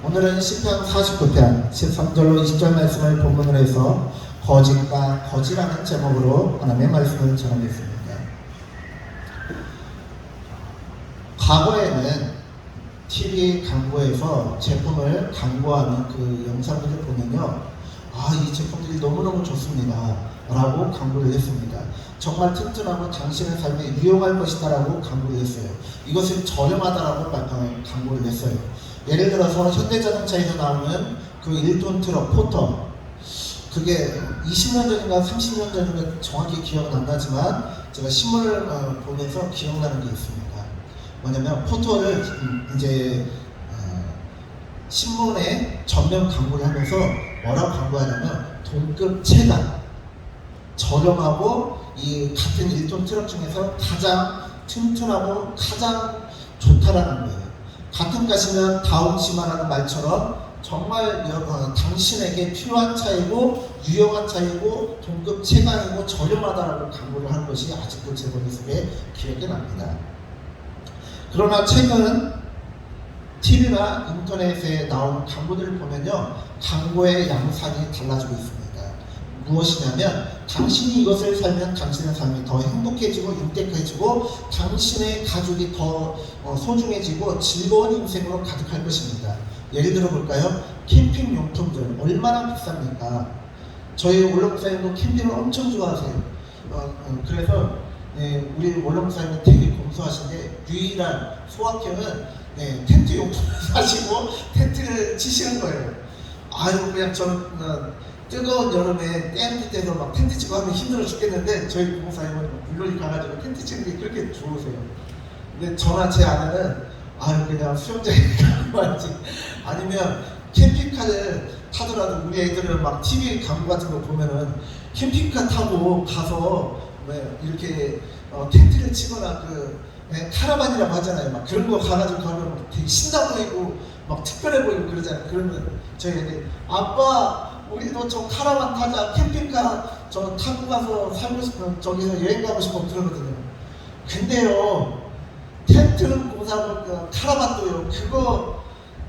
오늘은 시편 49편 13절로 20절 말씀을 본문으로 해서 거짓과 거지라는 제목으로 하나님의 말씀을 전하겠습니다. 과거에는 TV 광고에서 제품을 광고하는 그 영상들을 보면요, 이 제품들이 너무너무 좋습니다 라고 광고를 했습니다. 정말 튼튼하고 당신의 삶에 유용할 것이다 라고 광고를 했어요. 이것은 저렴하다라고 광고를 했어요. 예를 들어서 현대자동차에서 나오는 그 1톤 트럭 포터, 그게 20년 전인가 30년 전인가 정확히 기억은 안 나지만 제가 신문을 보면서 기억나는 게 있습니다. 뭐냐면 포터를 이제 신문에 전면 광고를 하면서 뭐라고 광고하냐면 동급 체감, 저렴하고 이 같은 1톤 트럭 중에서 가장 튼튼하고 가장 좋다라는 거예요. 같은 가시면 다운치마라는 말처럼 정말 당신에게 필요한 차이고 유용한 차이고 동급 체감이고 저렴하다라고 광고를 하는 것이 아직도 제 머릿속에 기억이 납니다. 그러나 최근 TV나 인터넷에 나온 광고들을 보면요, 광고의 양상이 달라지고 있습니다. 무엇이냐면 당신이 이것을 살면 당신의 삶이 더 행복해지고 윤택해지고 당신의 가족이 더 소중해지고 즐거운 인생으로 가득할 것입니다. 예를 들어 볼까요? 캠핑 용품들 얼마나 비쌉니까? 저희 원로목사님도 캠핑을 엄청 좋아하세요. 그래서 우리 원로목사님은 되게 검소하신데 유일한 소확행은 텐트 용품을 사시고 텐트를 치시는 거예요. 그냥 저는 뜨거운 여름에 땡 밑에서 막 텐트 치고 하면 힘들어 죽겠는데 저희 부모사님은 물놀이 가가지고 텐트 치는 게 그렇게 좋으세요. 근데 저나 제 아내는 그냥 수영장에 가고 말지, 아니면 캠핑카를 타더라도 우리 애들은 막 TV 광고 같은 거 보면은 캠핑카 타고 가서 이렇게 텐트를 치거나 카라반이라고 하잖아요. 막 그런 거 가가지고 가면 되게 신나 보이고 막 특별해 보이고 그러잖아요. 그러면 저희 애들 아빠 우리도 좀 카라반 타자, 캠핑카 저 타고 가서 살고 싶으면 저기서 여행 가고 싶으면 그러거든요. 근데요, 텐트는 공사하고 카라반도요, 그거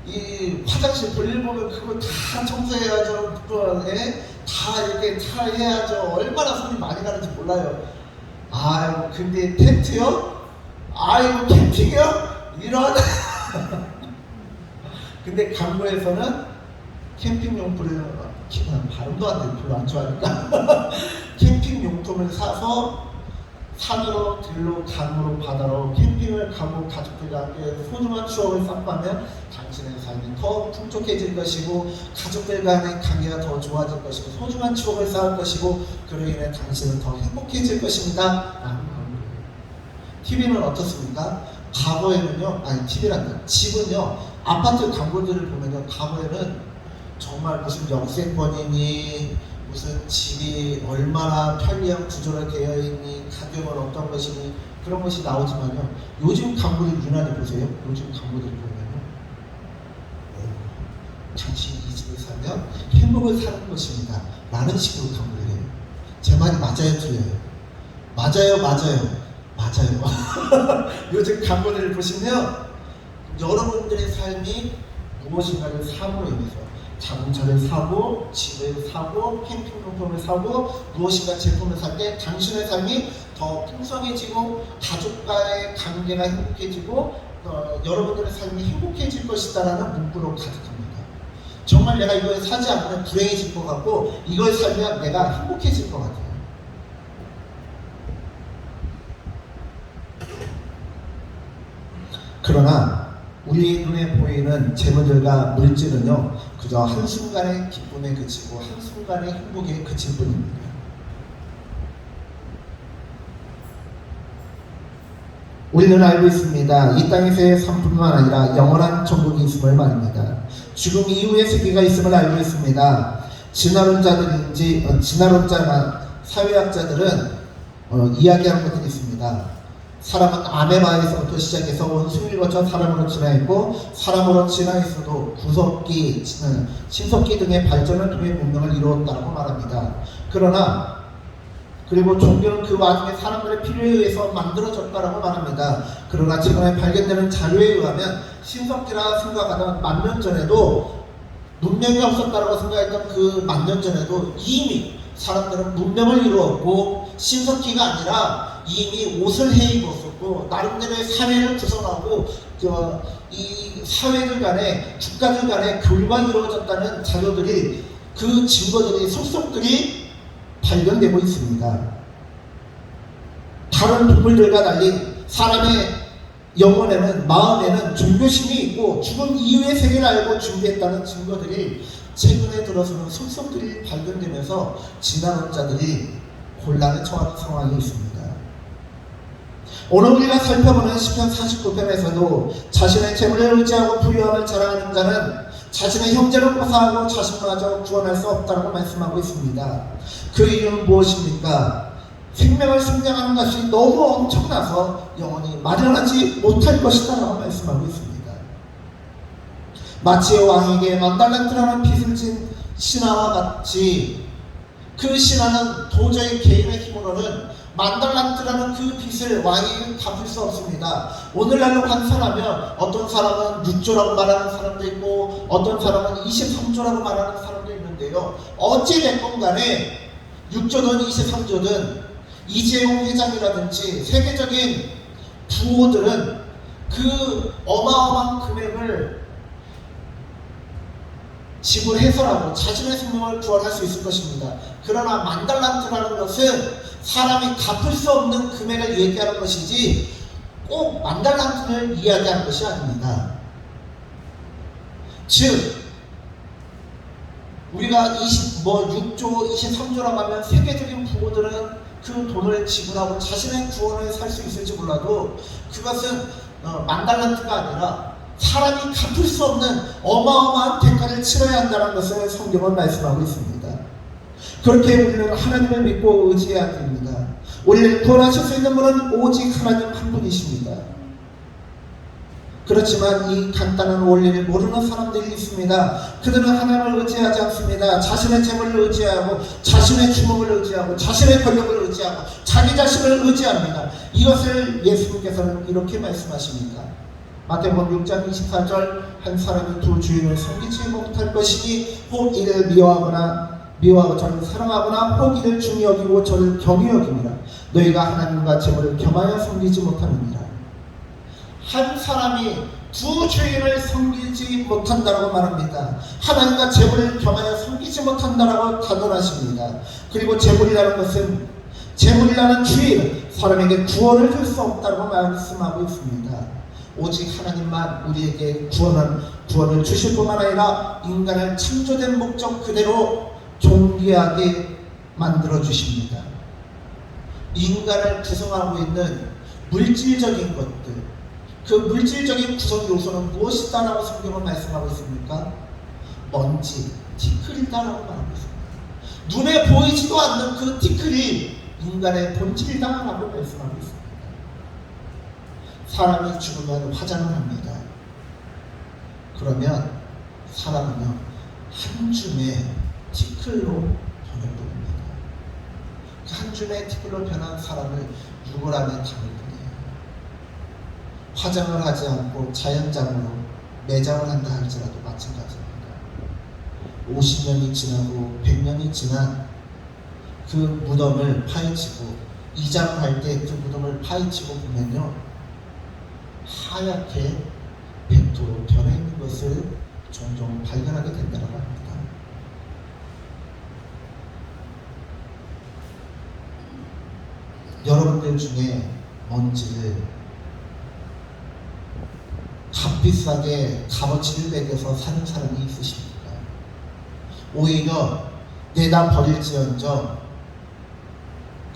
이 화장실 볼일 보면 그거 다 청소해야죠. 다 이렇게 다 해야죠. 얼마나 손이 많이 가는지 몰라요. 근데 텐트요? 캠핑이요? 이런. 근데 광고에서는 캠핑 용품을 발음도 안 돼, 별로 안 좋아하니까 캠핑 용품을 사서 산으로, 들로, 강으로, 바다로 캠핑을 가고 가족들과 함께 소중한 추억을 쌓고하면 당신의 삶이 더 풍족해질 것이고 가족들 간의 관계가 더 좋아질 것이고 소중한 추억을 쌓을 것이고 그로 인해 당신은 더 행복해질 것입니다. TV는 어떻습니까? 과거에는요, TV란다. 집은요, 아파트 광고들을 보면요, 과거에는 정말 무슨 역세권이니 무슨 집이 얼마나 편리한 구조로 되어 있니 가격은 어떤 것이니 그런 것이 나오지만요, 요즘 광고를 유난히 보세요. 요즘 광고들을 보면요, 당신이 이 집을 사면 행복을 사는 것입니다 라는 식으로 광고를 해요. 제 말이 맞아요, 틀려요? 맞아요. 요즘 광고들을 보시면 여러분들의 삶이 무엇인가를 사므로 인해서 자동차를 사고 집을 사고 캠핑용품을 사고 무엇인가 제품을 살 때 당신의 삶이 더 풍성해지고 가족과의 관계가 행복해지고 여러분들의 삶이 행복해질 것이다 라는 문구로 가득합니다. 정말 내가 이걸 사지 않으면 불행해질 것 같고 이걸 사면 내가 행복해질 것 같아요. 그러나 우리 눈에 보이는 재물들과 물질은요, 그저 한순간의 기쁨에 그치고 한순간의 행복에 그칠 뿐입니다. 우리는 알고 있습니다. 이 땅에서의 삶뿐만 아니라 영원한 천국이 있음을 말입니다. 죽음 이후의 세계가 있음을 알고 있습니다. 진화론자나 사회학자들은 이야기하는 것들이 있습니다. 사람은 암의 마에서부터 시작해서 원숭이를 거쳐 사람으로 진화했고 사람으로 진화했어도 구석기, 신석기 등의 발전을 통해 문명을 이루었다고 말합니다. 그러나 그리고 종교는 그 와중에 사람들의 필요에 의해서 만들어졌다라고 말합니다. 그러나 최근에 발견되는 자료에 의하면 신석기라 생각하던 10,000년 전에도 문명이 없었다라고 생각했던 그 10,000년 전에도 이미 사람들은 문명을 이루었고 신석기가 아니라 이미 옷을 해 입었었고 나름대로의 사회를 구성하고 이 사회들 간에 국가들 간에 교류가 이루어졌다는 자료들이 그 증거들이 속속들이 발견되고 있습니다. 다른 동물들과 달리 사람의 영혼에는 마음에는 종교심이 있고 죽음 이후의 세계를 알고 준비했다는 증거들이 최근에 들어서는 속속들이 발견되면서 진화론자들이 곤란에 처한 상황이 있습니다. 오늘 우리가 살펴보는 시편 49편에서도 자신의 재물을 의지하고 부유함을 자랑하는 자는 자신의 형제를 고사하고 자신마저 구원할 수 없다고 말씀하고 있습니다. 그 이유는 무엇입니까? 생명을 승량하는 것이 너무 엄청나서 영원히 마련하지 못할 것이다 라고 말씀하고 있습니다. 마치 왕에게 10,000달란트라는 빚을 진 신하와 같이 그 신하는 도저히 개인의 힘으로는 10,000달란트라는 그 빚을 왕에게 갚을 수 없습니다. 오늘날로 환산하면 어떤 사람은 6조라고 말하는 사람도 있고 어떤 사람은 23조라고 말하는 사람도 있는데요. 어찌됐건 간에 6조든 23조든 이재용 회장이라든지 세계적인 부호들은 그 어마어마한 금액을 지불해서라도 자신의 생명을 구원할 수 있을 것입니다. 그러나 10,000달란트라는 것은 사람이 갚을 수 없는 금액을 얘기하는 것이지 꼭 10,000달란트를 이야기하는 것이 아닙니다. 즉 우리가 6조, 23조라고 하면 세계적인 부호들은 그 돈을 지불하고 자신의 구원을 살 수 있을지 몰라도 그것은 10,000달란트가 아니라 사람이 갚을 수 없는 어마어마한 대가를 치러야 한다는 것을 성경은 말씀하고 있습니다. 그렇게 우리는 하나님을 믿고 의지해야 됩니다. 우리를 구원하실 수 있는 분은 오직 하나님 한 분이십니다. 그렇지만 이 간단한 원리를 모르는 사람들이 있습니다. 그들은 하나님을 의지하지 않습니다. 자신의 재물을 의지하고 자신의 주먹을 의지하고 자신의 권력을 의지하고 자기 자신을 의지합니다. 이것을 예수님께서는 이렇게 말씀하십니다. 마태복음 6장 24절 한 사람이 두 주인을 섬기지 못할 것이니 혹 이를 미워하고 저를 사랑하거나 혹 이를 중히 여기고 저를 경히 여깁니다. 너희가 하나님과 재물을 겸하여 섬기지 못하느니라. 한 사람이 두 주인을 섬기지 못한다고 말합니다. 하나님과 재물을 겸하여 섬기지 못한다고 단언하십니다. 그리고 재물이라는 것은 재물이라는 주인, 사람에게 구원을 줄 수 없다고 말씀하고 있습니다. 오직 하나님만 우리에게 구원을 주실 뿐만 아니라 인간을 창조된 목적 그대로 존귀하게 만들어 주십니다. 인간을 구성하고 있는 물질적인 것들, 그 물질적인 구성 요소는 무엇이다라고 성경은 말씀하고 있습니까? 먼지, 티끌이다라고 말하고 있습니다. 눈에 보이지도 않는 그 티끌이 인간의 본질이다라고 말씀하고 있습니다. 사람이 죽으면 화장을 합니다. 그러면 사람은요 한 줌의 티끌로 변해버립니다. 한 줌의 티끌로 변한 사람을 유골 안에 담을 뿐이에요. 화장을 하지 않고 자연장으로 매장을 한다 할지라도 마찬가지입니다. 50년이 지나고 100년이 지난 그 무덤을 파헤치고 이장을 할 때 그 무덤을 파헤치고 보면요 하얗게 백도로 변해있는 것을 종종 발견하게 된다고 합니다. 여러분들 중에 먼지를 값비싸게 값어치를 매겨서 사는 사람이 있으십니까? 오히려 내다 버릴지언정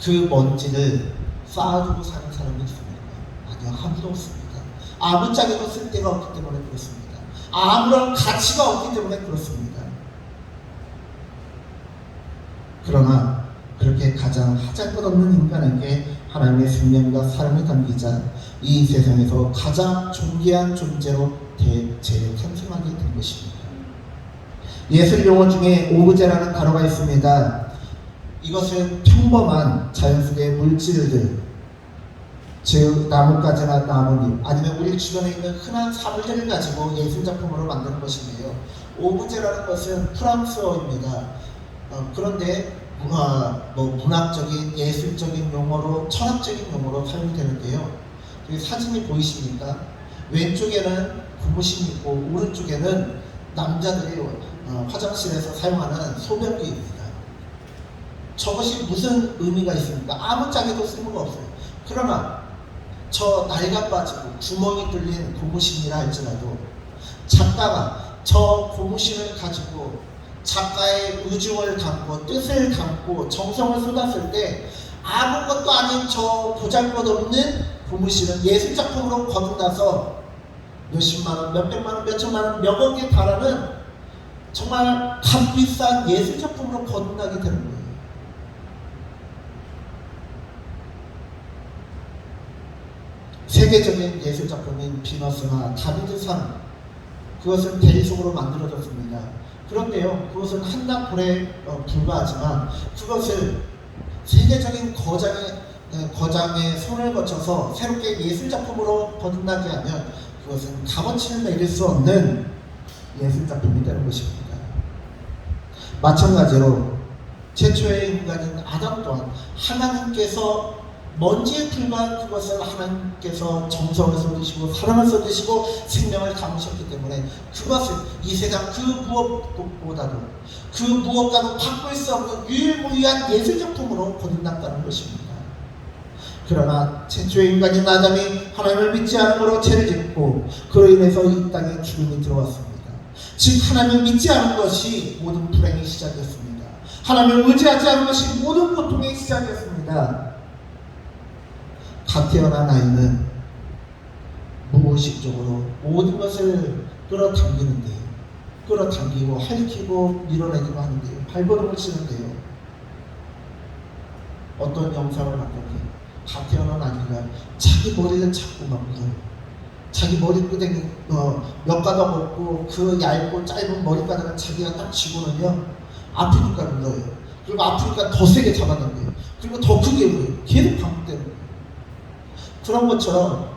그 먼지를 쌓아두고 사는 사람이 있습니까? 아니요, 아무도 없습니다. 아무짝에도 쓸데가 없기 때문에 그렇습니다. 아무런 가치가 없기 때문에 그렇습니다. 그러나 그렇게 가장 하잘것없는 인간에게 하나님의 생명과 사랑을 담기자 이 세상에서 가장 존귀한 존재로 재탄생하게 된 것입니다. 예술 용어 중에 오브제라는 단어가 있습니다. 이것은 평범한 자연 속의 물질들, 즉 나뭇가지나 나뭇잎 아니면 우리 주변에 있는 흔한 사물들을 가지고 예술작품으로 만드는 것인데요. 오브제라는 것은 프랑스어입니다. 그런데 문학적인, 예술적인 용어로, 철학적인 용어로 사용이 되는데요. 여기 사진이 보이십니까? 왼쪽에는 고무신이 있고 오른쪽에는 남자들이 화장실에서 사용하는 소변기입니다. 저것이 무슨 의미가 있습니까? 아무짝에도 쓸모가 없어요. 그러나 저 낡아 빠지고 구멍이 뚫린 고무신이라 할지라도 작가가 저 고무신을 가지고 작가의 의중을 담고 뜻을 담고 정성을 쏟았을 때 아무것도 아닌 저 보잘것없는 고무신은 예술작품으로 거듭나서 몇십만원, 몇백만원, 몇천만원, 몇억에 달하는 정말 값비싼 예술작품으로 거듭나게 되는 거예요. 세계적인 예술작품인 비너스나 다비드상, 그것은 대리석으로 만들어졌습니다. 그런데요, 그것은 한나폴에 불과하지만 그것을 세계적인 거장의 손을 거쳐서 새롭게 예술작품으로 거듭나게 하면 그것은 값어치를 매길 수 없는 예술작품이 되는 것입니다. 마찬가지로 최초의 인간인 아담 또한 하나님께서 먼지에 불과한 그것을 하나님께서 정성을 쏟으시고 사랑을 쏟으시고 생명을 담으셨기 때문에 그것을 이 세상 그 무엇보다도 그 무엇과도 바꿀 수 없는 유일무이한 예술작품으로 거듭났다는 것입니다. 그러나 최초의 인간인 아담이 하나님을 믿지 않음으로 죄를 짓고 그로 인해서 이 땅에 죽음이 들어왔습니다. 즉 하나님을 믿지 않은 것이 모든 불행의 시작이었습니다. 하나님을 의지하지 않은 것이 모든 고통의 시작이었습니다. 갓 태어난 아이는 무의식적으로 모든 것을 끌어당기는데요. 끌어당기고 핥히고 밀어내기도 하는데요. 발버둥을 치는데요. 어떤 영상을 봤더니 갓 태어난 아이가 자기 머리를 잡고 막 물어요. 자기 머리끄댕이 몇 가닥 없고 그 얇고 짧은 머리카락을 자기가 딱 쥐고는요 아프니까 물어요. 그리고 아프니까 더 세게 잡아당겨요. 그리고 더 크게 물어요. 계속 반복되는 거예요. 그런 것처럼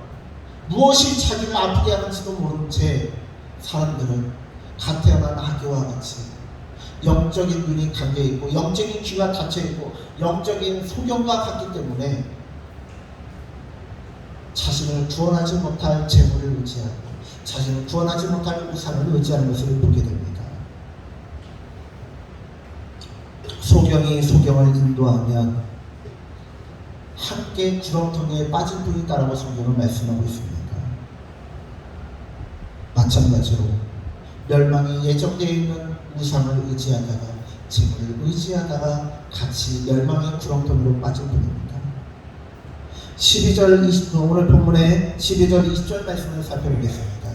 무엇이 자기를 아프게 하는지도 모르는 채 사람들은 갓 태어난 아기와 같이 영적인 눈이 감겨있고 영적인 귀가 닫혀있고 영적인 소경과 같기 때문에 자신을 구원하지 못할 재물을 의지하고 자신을 구원하지 못할 우상을 의지하는 것을 보게 됩니다. 소경이 소경을 인도하면 함께 구렁텅이에 빠질 뿐이다라고 성경은 말씀하고 있습니다. 마찬가지로 멸망이 예정되어 있는 우상을 의지하다가 재물을 의지하다가 같이 멸망의 구렁텅이로 빠질 뿐입니다. 12절 20, 오늘 본문의 12절 20절 말씀을 살펴보겠습니다.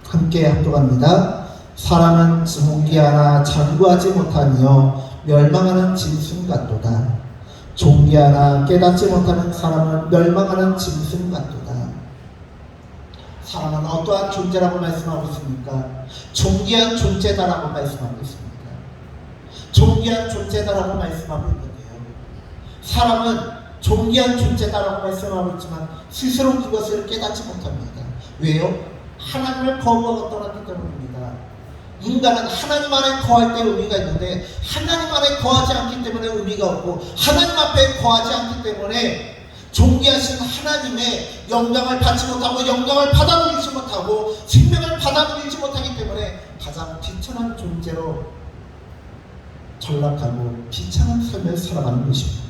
함께 합독합니다. 사람은 존귀하나 장구하지 못하며 멸망하는 짐승 같도다. 존귀하나 깨닫지 못하는 사람은 멸망하는 짐승 같도다. 사람은 어떠한 존재라고 말씀하고 있습니까? 존귀한 존재다라고 말씀하고 있습니다. 존귀한 존재다라고 말씀하고 있는데요. 사람은 존귀한 존재다라고 말씀하고 있지만 스스로 그것을 깨닫지 못합니다. 왜요? 하나님을 거부하고 떠났기 때문입니다. 인간은 하나님 안에 거할 때 의미가 있는데 하나님 안에 거하지 않기 때문에 의미가 없고 하나님 앞에 거하지 않기 때문에 존귀하신 하나님의 영광을 받지 못하고 영광을 받아들이지 못하고 생명을 받아들이지 못하기 때문에 가장 비천한 존재로 전락하고 비참한 삶을 살아가는 것입니다.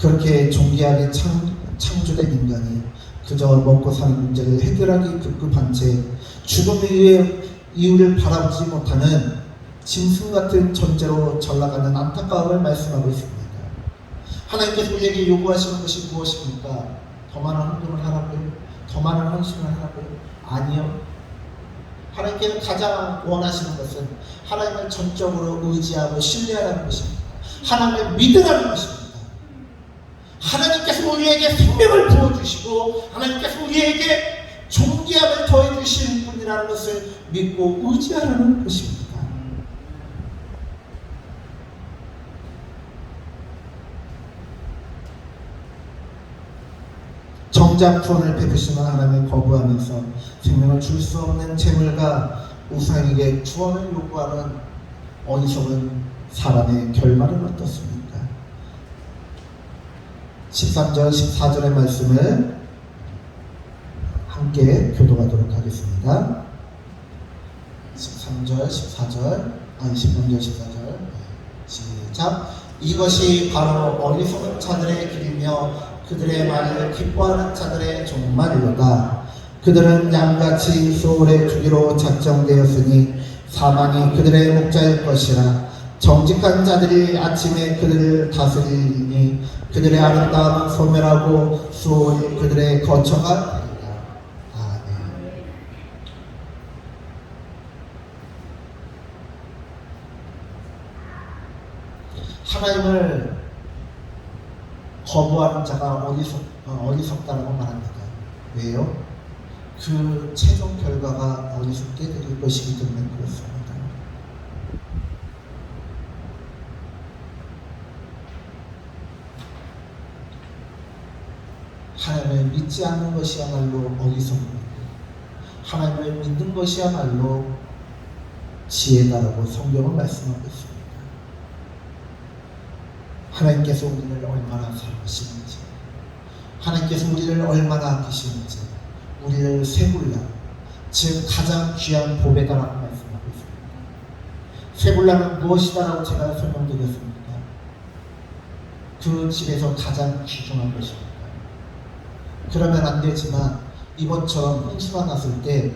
그렇게 존귀하게 창조된 인간이 그저 먹고 사는 문제를 해결하기 급급한 채 죽음의 이유를 바라보지 못하는 짐승 같은 존재로 전락하는 안타까움을 말씀하고 있습니다. 하나님께서 우리에게 요구하시는 것이 무엇입니까? 더 많은 헌금을 하라고요? 더 많은 헌신을 하라고요? 아니요. 하나님께서 가장 원하시는 것은 하나님을 전적으로 의지하고 신뢰하라는 것입니다. 하나님을 믿으라는 것입니다. 하나님께서 우리에게 생명을 부어주시고 하나님께서 우리에게 존귀함을 더해주실 분이라는 분이라는 것을 믿고 의지하라는 것입니다. 정작 구원을 베푸시는 하나님을 거부하면서 생명을 줄 수 없는 재물과 우상에게 구원을 요구하는 어리석은 사람의 결말은 어떻습니까? 13절 14절의 말씀을 함께 교독하도록 하겠습니다. 13절 14절 13절 14절 시작. 이것이 바로 어리석은 자들의 길이며 그들의 말을 기뻐하는 자들의 종말이로다. 그들은 양같이 소울의 주기로 작정되었으니 사망이 그들의 목자일 것이라. 정직한 자들이 아침에 그들을 다스리니 그들의 아름다움은 소멸하고 수월이 그들의 거처가 되리라. 아멘. 하나님을 거부하는 자가 어리석다라고 말합니다. 왜요? 그 최종 결과가 어리석게 될 것이기 때문에 그렇습니다. 하나님을 믿지 않는 것이야말로 어리석음이고 하나님을 믿는 것이야말로 지혜다라고 성경은 말씀하고 있습니다. 하나님께서 우리를 얼마나 사랑하시는지, 하나님께서 우리를 얼마나 아끼시는지, 우리를 세굴라, 즉 가장 귀한 보배다라고 말씀하고 있습니다. 세굴라는 무엇이다라고 제가 설명드렸습니다. 그 집에서 가장 귀중한 것입니다. 그러면 안 되지만 이번처럼 홍수가 났을 때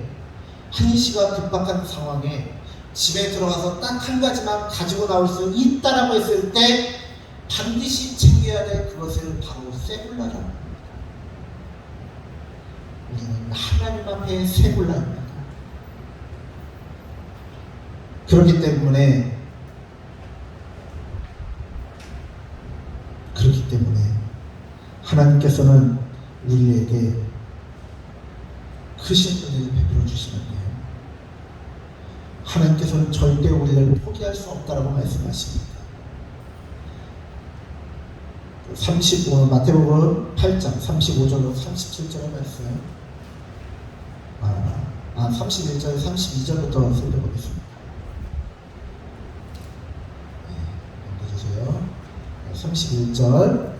한시가 급박한 상황에 집에 들어가서 딱 한 가지만 가지고 나올 수 있다라고 했을 때 반드시 챙겨야 될 그것을 바로 세굴라라고 합니다. 우리는 하나님 앞에 세굴라입니다. 그렇기 때문에 하나님께서는 우리에게 크신 은혜를 베풀어 주시는데요. 하나님께서는 절대 우리를 포기할 수 없다라고 말씀하십니다. 마태복음 8장 35절로 37절의 말씀 31절 32절부터 살펴보겠습니다. 넘겨주세요. 31절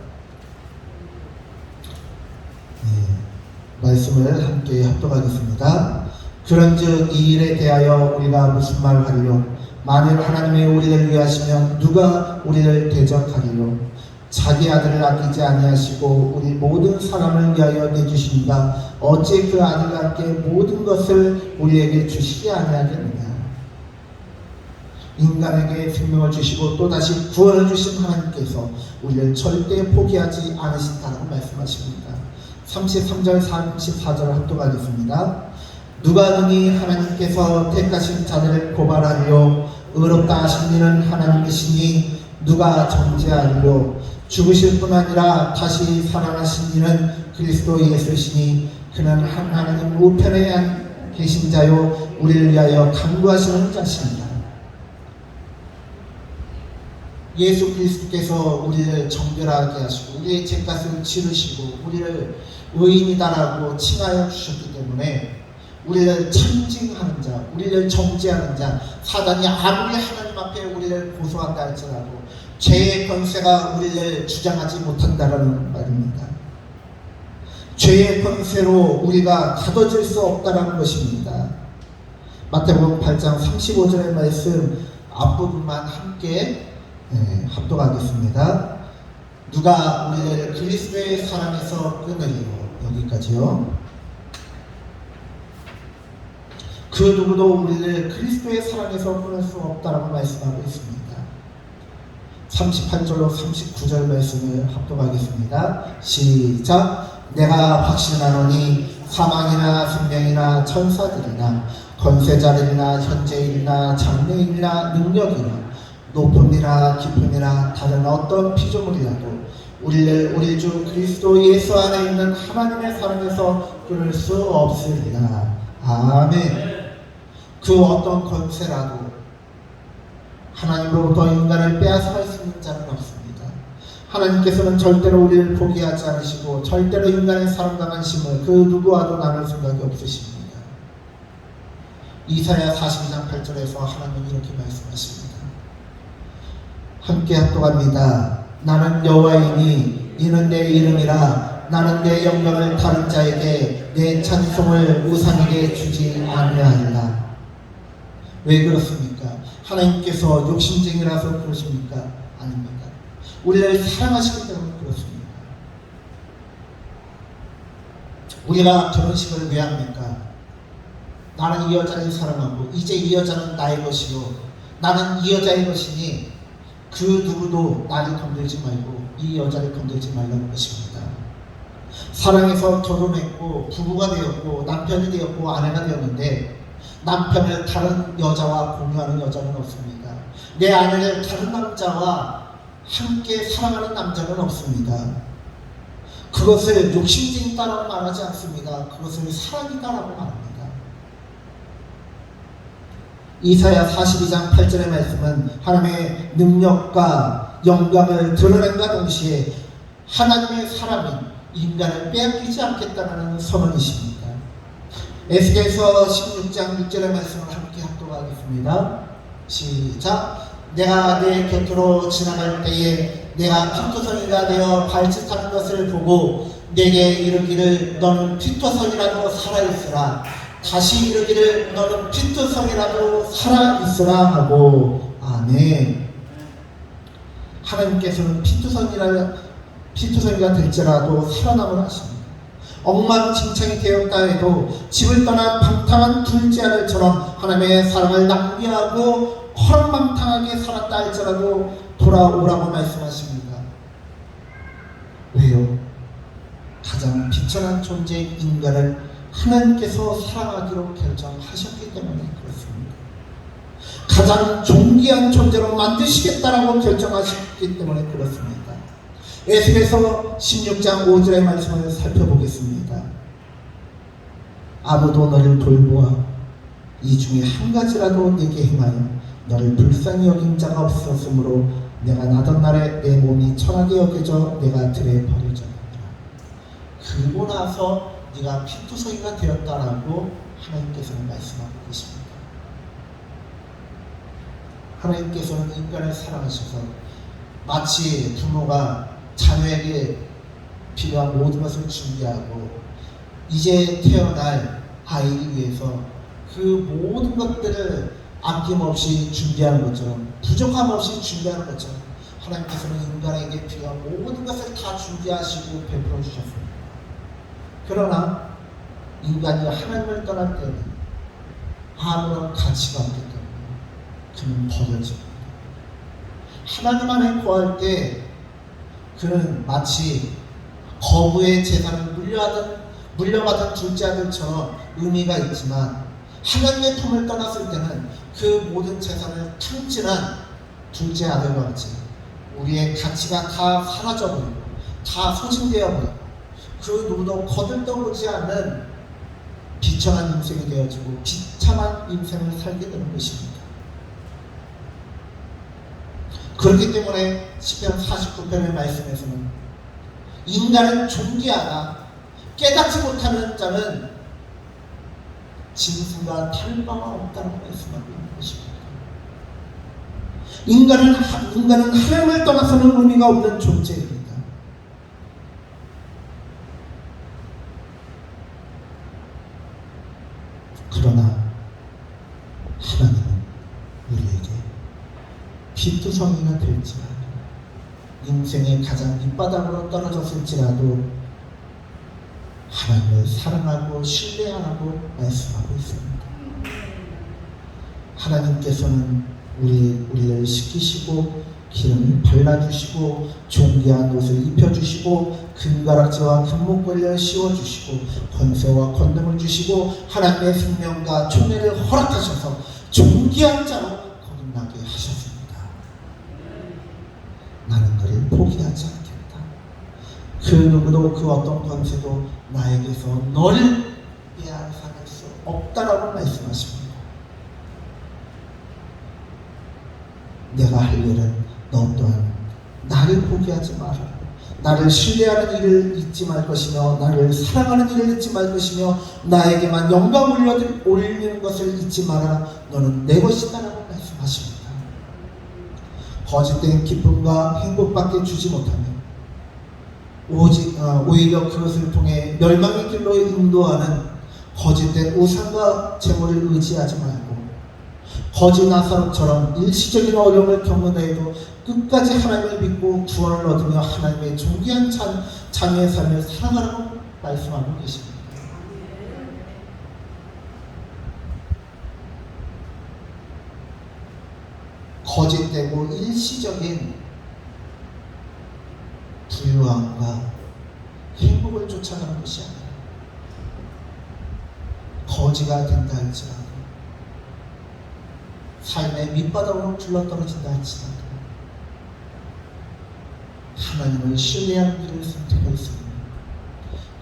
말씀을 함께 합독하겠습니다. 그런즉 이 일에 대하여 우리가 무슨 말을 하리요? 만일 하나님이 우리를 위하시면 누가 우리를 대적하리요? 자기 아들을 아끼지 아니하시고 우리 모든 사람을 위하여 내주신다. 어찌 그 아들과 함께 모든 것을 우리에게 주시지 아니하겠느냐? 인간에게 생명을 주시고 또다시 구원을 주신 하나님께서 우리를 절대 포기하지 않으신다고 말씀하십니다. 33절 34절을 합독하겠습니다. 누가 능히 하나님께서 택하신 자들을 고발하리요? 의롭다 하신 이는 하나님이시니 누가 정죄하리요? 죽으실 뿐 아니라 다시 살아나신 이는 그리스도 예수시니 그는 하나님 우편에 계신 자요 우리를 위하여 간구하시는 자십니다. 예수 그리스도께서 우리를 정결하게 하시고 우리의 죄값을 치르시고 우리를 의인이다라고 칭하여 주셨기 때문에 우리를 참징하는 자, 우리를 정죄하는 자, 사단이 아무리 하나님 앞에 우리를 고소한다 할지라도 죄의 권세가 우리를 주장하지 못한다라는 말입니다. 죄의 권세로 우리가 가둬질 수 없다라는 것입니다. 마태복음 8장 35절의 말씀 앞부분만 함께 합독하겠습니다. 누가 우리를 그리스도의 사랑에서 끊으리요? 여기까지요. 그 누구도 우리를 그리스도의 사랑에서 끊을 수 없다라고 말씀하고 있습니다. 38절로 39절 말씀을 합독하겠습니다. 시작. 내가 확신하노니 사망이나 생명이나 천사들이나 권세자들이나 현재일이나 장래일이나 능력이나 높음이나 깊음이나 다른 어떤 피조물이라도 우리를 우리 주 그리스도 예수 안에 있는 하나님의 사랑에서 끊을 수 없으리라. 아멘. 그 어떤 권세라도 하나님으로부터 인간을 빼앗아갈 수 있는 자는 없습니다. 하나님께서는 절대로 우리를 포기하지 않으시고 절대로 인간의 사랑과 관심을 그 누구와도 나눌 생각이 없으십니다. 이사야 42장 8절에서 하나님은 이렇게 말씀하십니다. 함께 합독합니다. 나는 여호와이니 이는 내 이름이라. 나는 내 영광을 다른 자에게 내 찬송을 우상에게 주지 아니하리라. 왜 그렇습니까? 하나님께서 욕심쟁이라서 그러십니까? 아닙니다. 우리를 사랑하시기 때문에 그렇습니다. 우리가 결혼식을 왜 합니까? 나는 이 여자를 사랑하고 이제 이 여자는 나의 것이요 나는 이 여자의 것이니 그 누구도 나를 건들지 말고 이 여자를 건들지 말라는 것입니다. 사랑해서 결혼했고 부부가 되었고 남편이 되었고 아내가 되었는데 남편을 다른 여자와 공유하는 여자는 없습니다. 내 아내를 다른 남자와 함께 사랑하는 남자는 없습니다. 그것을 욕심쟁이다라고 말하지 않습니다. 그것을 사랑이다라고 말합니다. 이사야 42장 8절의 말씀은 하나님의 능력과 영광을 드러낸과 동시에 하나님의 사랑이 인간을 빼앗기지 않겠다는 선언이십니다. 에스겔서 16장 6절의 말씀을 함께 합독하겠습니다. 시작. 내가 내 곁으로 지나갈 때에 내가 피토성이가 되어 발짓하는 것을 보고 내게 이르기를 너는 피토성이라도 살아있으라. 다시 이르기를 너는 피토성이라도 살아있으라 하고. 아멘. 하나님께서는 피토성이가 될지라도 살아남으라 하십니다. 엉망진창이 되었다 해도 집을 떠난 방탕한 둘째 아들처럼 하나님의 사랑을 낭비하고 허랑방탕하게 살았다 할지라도 돌아오라고 말씀하십니다. 왜요? 가장 비천한 존재인 인간을 하나님께서 사랑하기로 결정하셨기 때문에 그렇습니다. 가장 존귀한 존재로 만드시겠다라고 결정하셨기 때문에 그렇습니다. 에스겔서 16장 5절의 말씀을 살펴보겠습니다. 아무도 너를 돌보아 이 중에 한 가지라도 네게 행하여 너를 불쌍히 여긴 자가 없었으므로 내가 나던 날에 내 몸이 천하게 여겨져 내가 들에 버려졌느니라. 그러고 나서 네가 피투성이가 되었다라고 하나님께서는 말씀하고 계십니다. 하나님께서는 인간을 사랑하셔서 마치 부모가 자녀에게 필요한 모든 것을 준비하고 이제 태어날 아이를 위해서 그 모든 것들을 아낌없이 준비하는 것처럼 부족함 없이 준비하는 것처럼 하나님께서는 인간에게 필요한 모든 것을 다 준비하시고 베풀어 주셨습니다. 그러나 인간이 하나님을 떠날 때는 아무런 가치가 없기 때문에 그는 버려집니다. 하나님 안에 거할 때 그는 마치 거부의 재산을 물려받은 둘째 아들처럼 의미가 있지만 하나님의 품을 떠났을 때는 그 모든 재산을 탕진한 둘째 아들과 같이 우리의 가치가 다 사라져버리고 다 소진되어버리고 그 누구도 거들떠보지 않는 비천한 인생이 되어지고 비참한 인생을 살게 되는 것입니다. 그렇기 때문에 시편 49편의 말씀에서는 인간은 존귀하다 깨닫지 못하는 자는 짐승과 다른 바가 없다고 말씀하고 있는 것입니다. 인간은 하나님을 떠나서는 의미가 없는 존재입니다. 그러나 하나님은 우리에게 피투성이가 될지라도 인생의 가장 밑바닥으로 떨어졌을지라도 하나님을 사랑하고 신뢰하라고 말씀하고 있습니다. 하나님께서는 우리를 씻기시고 기름을 발라주시고 존귀한 옷을 입혀주시고 금가락지와 금목걸이를 씌워주시고 권세와 권능을 주시고 하나님의 생명과 총애를 허락하셔서 존귀한 자로 거듭나게 하셨습니다. 나는 그를 포기하지 않겠다. 그 누구도 그 어떤 권세도 나에게서 너를 빼앗아갈 수 없다라고 말씀하십니다. 내가 할 일은 너 또한 나를 포기하지 마라. 나를 신뢰하는 일을 잊지 말 것이며 나를 사랑하는 일을 잊지 말 것이며 나에게만 영광을 올리는 것을 잊지 마라. 너는 내 것이다라고 말씀하십니다. 거짓된 기쁨과 행복밖에 주지 못하며 오히려 그것을 통해 멸망의 길로 인도하는 거짓된 우상과 재물을 의지하지 말고 거짓 나사로처럼 일시적인 어려움을 겪는다 해도 끝까지 하나님을 믿고 구원을 얻으며 하나님의 존귀한 자녀의 삶을 살아가라고 말씀하고 계십니다. 거짓되고 일시적인 부유함과 행복을 쫓아가는 것이 아니라 거지가 된다 할지라도 삶의 밑바닥으로 굴러떨어진다 할지라도 하나님을 신뢰하는 길을 선택했으니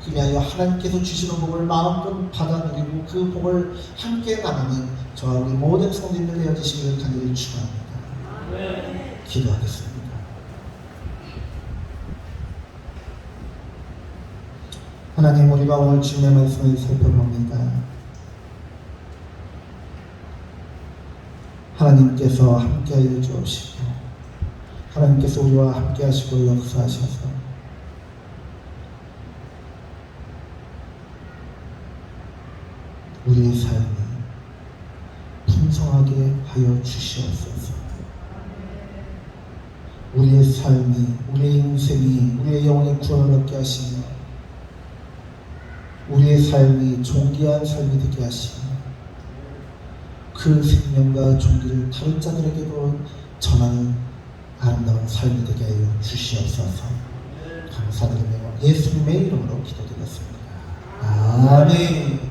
그리하여 하나님께서 주시는 복을 마음껏 받아들이고 그 복을 함께 나누는 저와 우리 모든 성도님들 되어지시기를 간절히 축원합니다. 기도하겠습니다. 하나님, 우리가 오늘 주님의 말씀을 살펴봅니다. 하나님께서 함께하여 주옵시고 하나님께서 우리와 함께하시고 역사하셔서 우리의 삶이 풍성하게 하여 주시옵소서. 우리의 삶이, 우리의 인생이, 우리의 영혼의 구원을 얻게 하시며 우리의 삶이 존귀한 삶이 되게 하시며 그 생명과 존귀를 다른 자들에게도 전하는 아름다운 삶이 되게 하여 주시옵소서. 감사드리며 예수님의 이름으로 기도드렸습니다. 아멘.